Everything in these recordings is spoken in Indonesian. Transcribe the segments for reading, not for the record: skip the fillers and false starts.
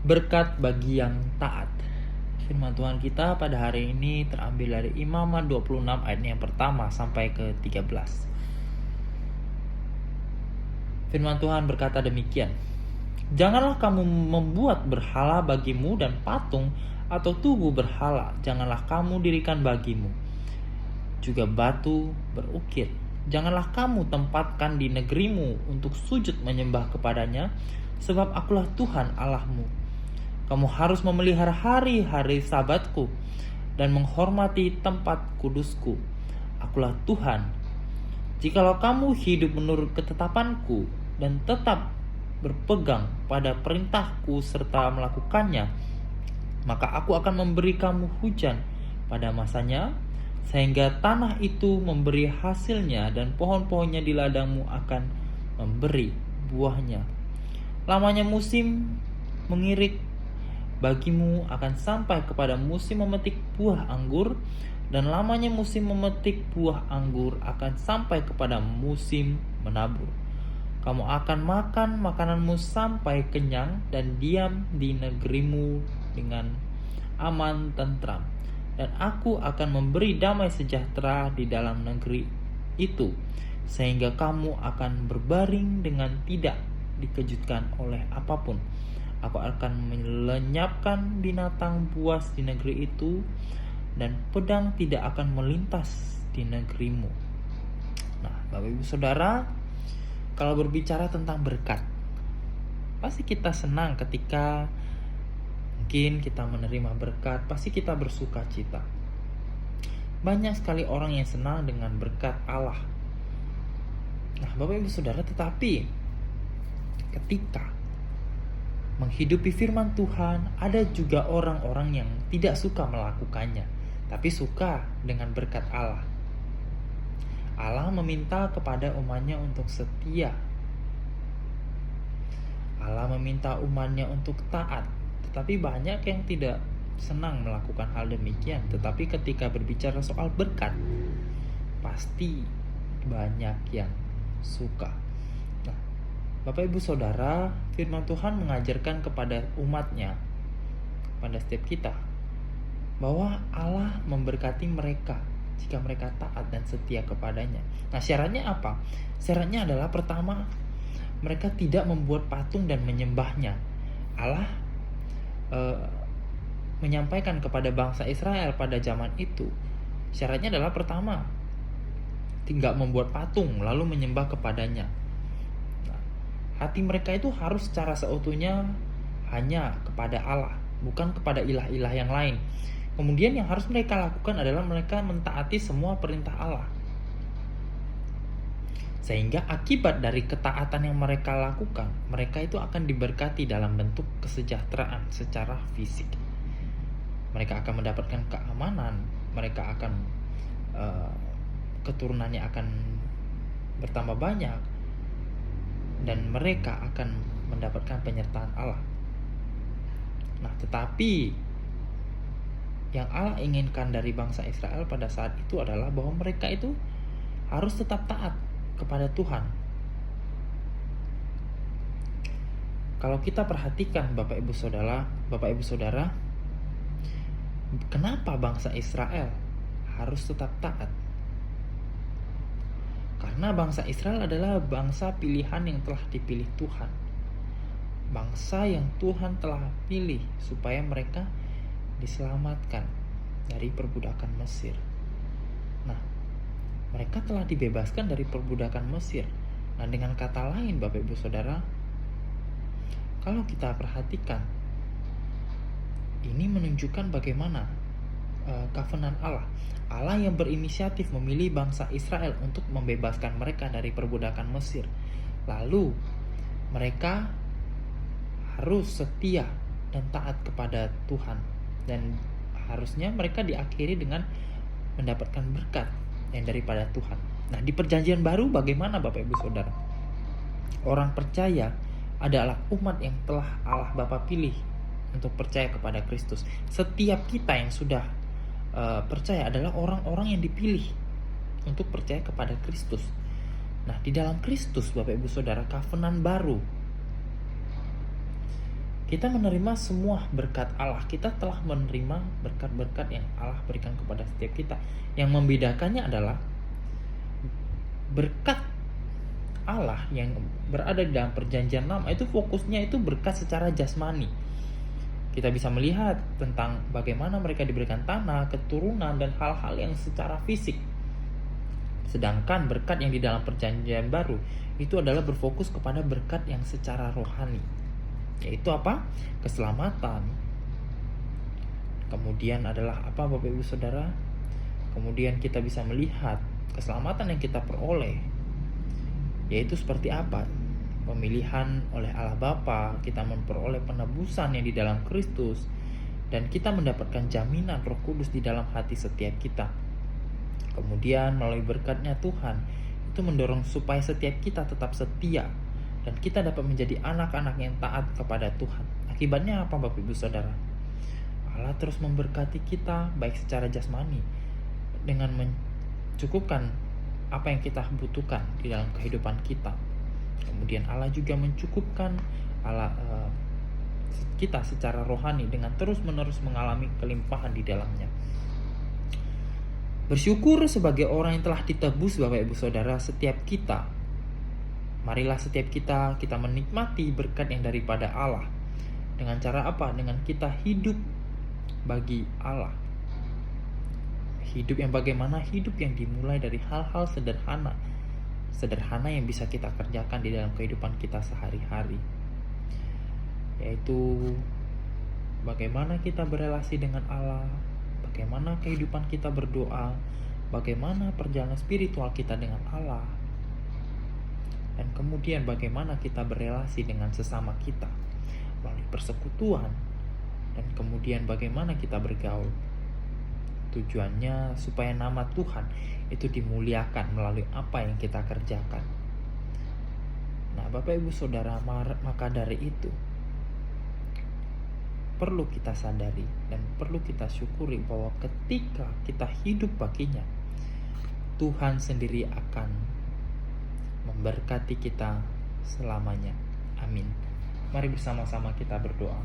Berkat bagi yang taat. Firman Tuhan kita pada hari ini terambil dari Imamat 26 ayat yang pertama sampai ke 13. Firman Tuhan berkata demikian. Janganlah kamu membuat berhala bagimu dan patung atau tugu berhala janganlah kamu dirikan bagimu. Juga batu berukir janganlah kamu tempatkan di negerimu untuk sujud menyembah kepadanya, sebab akulah Tuhan Allahmu. Kamu harus memelihara hari-hari sabatku dan menghormati tempat kudusku. Akulah Tuhan. Jikalau kamu hidup menurut ketetapanku dan tetap berpegang pada perintahku serta melakukannya, maka aku akan memberi kamu hujan pada masanya, sehingga tanah itu memberi hasilnya dan pohon-pohonnya di ladangmu akan memberi buahnya. Lamanya musim mengirik bagimu akan sampai kepada musim memetik buah anggur, dan lamanya musim memetik buah anggur akan sampai kepada musim menabur. Kamu akan makan makananmu sampai kenyang dan diam di negerimu dengan aman tentram. Dan aku akan memberi damai sejahtera di dalam negeri itu, sehingga kamu akan berbaring dengan tidak dikejutkan oleh apapun. Aku akan melenyapkan binatang buas di negeri itu, dan pedang tidak akan melintas di negerimu. Nah, Bapak Ibu Saudara, kalau berbicara tentang berkat, pasti kita senang ketika mungkin kita menerima berkat, pasti kita bersuka cita. Banyak sekali orang yang senang dengan berkat Allah. Nah, Bapak Ibu Saudara, tetapi ketika menghidupi firman Tuhan, ada juga orang-orang yang tidak suka melakukannya, tapi suka dengan berkat Allah. Allah meminta kepada umatnya untuk setia. Allah meminta umatnya untuk taat, tetapi banyak yang tidak senang melakukan hal demikian. Tetapi ketika berbicara soal berkat, pasti banyak yang suka. Bapak Ibu Saudara, firman Tuhan mengajarkan kepada umatnya, pada setiap kita, bahwa Allah memberkati mereka jika mereka taat dan setia kepadanya. Nah, syaratnya apa? Syaratnya adalah pertama, mereka tidak membuat patung dan menyembahnya. Allah menyampaikan kepada bangsa Israel pada zaman itu, syaratnya adalah pertama, tidak membuat patung lalu menyembah kepadanya. Hati mereka itu harus secara seutuhnya hanya kepada Allah, bukan kepada ilah-ilah yang lain. Kemudian yang harus mereka lakukan adalah mereka mentaati semua perintah Allah. Sehingga akibat dari ketaatan yang mereka lakukan, mereka itu akan diberkati dalam bentuk kesejahteraan secara fisik. Mereka akan mendapatkan keamanan, mereka akan keturunannya akan bertambah banyak, dan mereka akan mendapatkan penyertaan Allah. Nah, tetapi yang Allah inginkan dari bangsa Israel pada saat itu adalah bahwa mereka itu harus tetap taat kepada Tuhan. Kalau kita perhatikan Bapak Ibu Saudara, kenapa bangsa Israel harus tetap taat? Karena bangsa Israel adalah bangsa pilihan yang telah dipilih Tuhan. Bangsa yang Tuhan telah pilih supaya mereka diselamatkan dari perbudakan Mesir. Nah, mereka telah dibebaskan dari perbudakan Mesir. Nah, dengan kata lain Bapak Ibu Saudara, kalau kita perhatikan, ini menunjukkan bagaimana covenant Allah. Allah yang berinisiatif memilih bangsa Israel untuk membebaskan mereka dari perbudakan Mesir. Lalu mereka harus setia dan taat kepada Tuhan, dan harusnya mereka diakhiri dengan mendapatkan berkat yang daripada Tuhan. Nah, di perjanjian baru bagaimana Bapak Ibu Saudara? Orang percaya adalah umat yang telah Allah Bapa pilih untuk percaya kepada Kristus. Setiap kita yang sudah percaya adalah orang-orang yang dipilih untuk percaya kepada Kristus. Nah, di dalam Kristus Bapak Ibu Saudara, covenant baru Kita menerima semua berkat Allah. Kita telah menerima berkat-berkat yang Allah berikan kepada setiap kita. Yang membedakannya adalah berkat Allah yang berada di dalam perjanjian lama itu fokusnya itu berkat secara jasmani. Kita bisa melihat tentang bagaimana mereka diberikan tanah, keturunan, dan hal-hal yang secara fisik. Sedangkan berkat yang di dalam perjanjian baru itu adalah berfokus kepada berkat yang secara rohani. Yaitu apa? Keselamatan. Kemudian adalah apa, Bapak Ibu Saudara? Kemudian kita bisa melihat keselamatan yang kita peroleh, yaitu seperti apa? Pemilihan oleh Allah Bapa, kita memperoleh penebusan yang di dalam Kristus, dan kita mendapatkan jaminan Roh Kudus di dalam hati setiap kita. Kemudian melalui berkatnya Tuhan itu mendorong supaya setiap kita tetap setia, dan kita dapat menjadi anak-anak yang taat kepada Tuhan. Akibatnya apa, Bapak Ibu Saudara? Allah terus memberkati kita baik secara jasmani dengan mencukupkan apa yang kita butuhkan di dalam kehidupan kita. Kemudian Allah juga mencukupkan kita secara rohani dengan terus-menerus mengalami kelimpahan di dalamnya. Bersyukur sebagai orang yang telah ditebus, Bapak Ibu Saudara, setiap kita. Marilah setiap kita menikmati berkat yang daripada Allah. Dengan cara apa? Dengan kita hidup bagi Allah. Hidup yang bagaimana? Hidup yang dimulai dari hal-hal sederhana yang bisa kita kerjakan di dalam kehidupan kita sehari-hari, yaitu bagaimana kita berelasi dengan Allah, bagaimana kehidupan kita berdoa, bagaimana perjalanan spiritual kita dengan Allah, dan kemudian bagaimana kita berelasi dengan sesama kita melalui persekutuan, dan kemudian bagaimana kita bergaul. Tujuannya supaya nama Tuhan itu dimuliakan melalui apa yang kita kerjakan. Nah, Bapak Ibu Saudara, maka dari itu perlu kita sadari dan perlu kita syukuri bahwa ketika kita hidup baginya, Tuhan sendiri akan memberkati kita selamanya. Amin. Mari bersama-sama kita berdoa.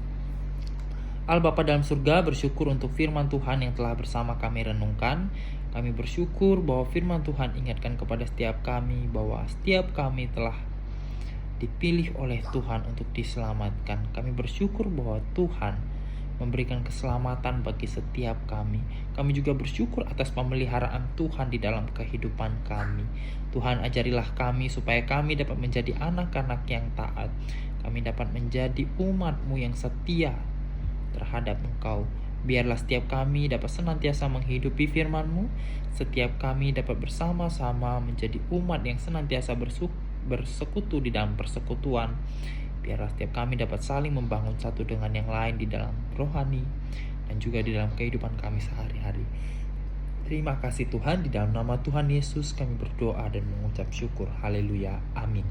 Allah Bapa dalam surga, bersyukur untuk firman Tuhan yang telah bersama kami renungkan. Kami bersyukur bahwa firman Tuhan ingatkan kepada setiap kami bahwa setiap kami telah dipilih oleh Tuhan untuk diselamatkan. Kami bersyukur bahwa Tuhan memberikan keselamatan bagi setiap kami. Kami juga bersyukur atas pemeliharaan Tuhan di dalam kehidupan kami. Tuhan, ajarilah kami supaya kami dapat menjadi anak-anak yang taat. Kami dapat menjadi umat-Mu yang setia terhadap Engkau. Biarlah setiap kami dapat senantiasa menghidupi firman-Mu. Setiap kami dapat bersama-sama menjadi umat yang senantiasa bersekutu di dalam persekutuan. Biarlah setiap kami dapat saling membangun satu dengan yang lain di dalam rohani dan juga di dalam kehidupan kami sehari-hari. Terima kasih Tuhan, di dalam nama Tuhan Yesus kami berdoa dan mengucap syukur. Haleluya. Amin.